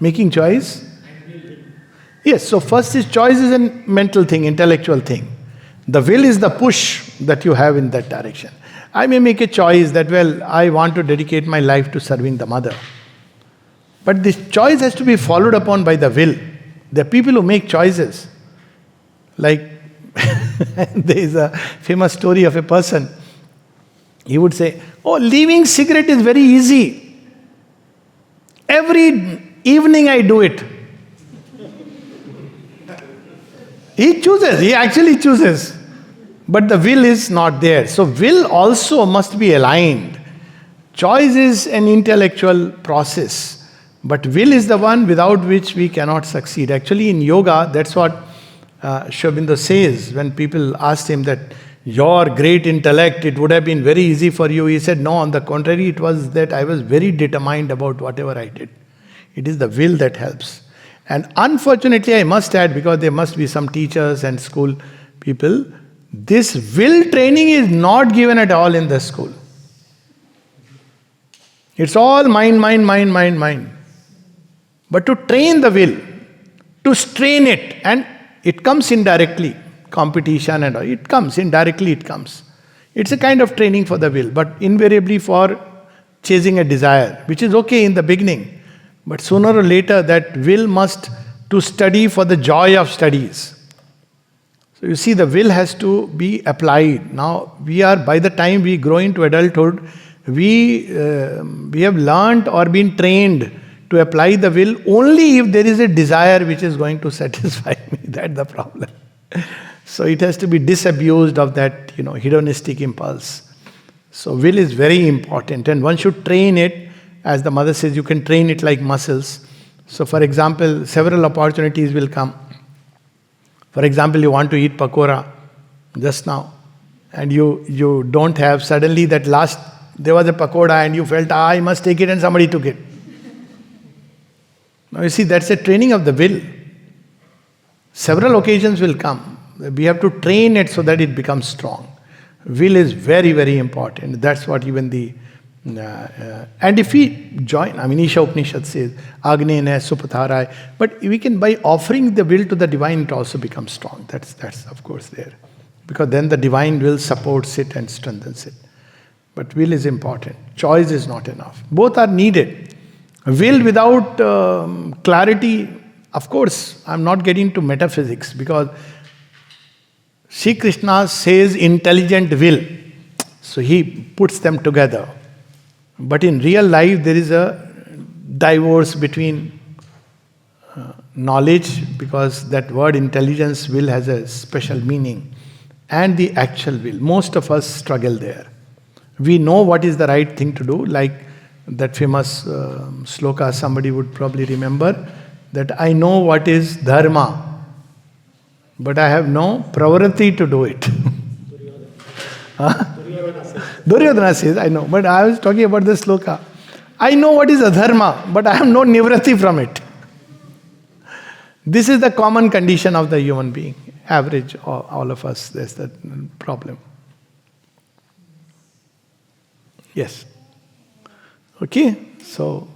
Making choice? Yes, so first is choice is a mental thing, intellectual thing. The will is the push that you have in that direction. I may make a choice that, well, I want to dedicate my life to serving the mother. But this choice has to be followed upon by the will. There are people who make choices. Like, there is a famous story of a person. He would say, oh, leaving cigarette is very easy. Every evening I do it. He actually chooses. But the will is not there. So will also must be aligned. Choice is an intellectual process. But will is the one without which we cannot succeed. Actually in yoga, that's what Sri Aurobindo says when people asked him that, your great intellect, it would have been very easy for you. He said, no, on the contrary, it was that I was very determined about whatever I did. It is the will that helps. And unfortunately, I must add, because there must be some teachers and school people, this will training is not given at all in the school. It's all mind, mind, mind, mind, mind. But to train the will, to strain it, and it comes indirectly, competition and all, it comes, indirectly it comes. It's a kind of training for the will, but invariably for chasing a desire, which is okay in the beginning. But sooner or later, that will must to study for the joy of studies. So you see, the will has to be applied. Now, by the time we grow into adulthood, we have learnt or been trained to apply the will only if there is a desire which is going to satisfy me. That's the problem. So it has to be disabused of that, hedonistic impulse. So will is very important, and one should train it. As the mother says, you can train it like muscles. So for example, several opportunities will come. For example, you want to eat pakora just now, and you don't have, suddenly that there was a pakoda and you felt, I must take it, and somebody took it. Now you see, that's a training of the will. Several occasions will come. We have to train it so that it becomes strong. Will is very, very important. That's what even and if we join, Isha Upanishad says, Agnena Supatharai. But we can, by offering the will to the divine, it also becomes strong. That's of course there. Because then the divine will supports it and strengthens it. But will is important. Choice is not enough. Both are needed. Will without clarity, of course, I'm not getting to metaphysics, because Sri Krishna says intelligent will. So he puts them together. But in real life, there is a divorce between knowledge, because that word intelligence, will, has a special meaning, and the actual will. Most of us struggle there. We know what is the right thing to do, like that famous sloka somebody would probably remember, that I know what is dharma, but I have no pravrati to do it. Duryodhana says, I know, but I was talking about the sloka. I know what is adharma, but I have no nivrati from it. This is the common condition of the human being. Average, all of us, there's that problem. Yes. Okay, so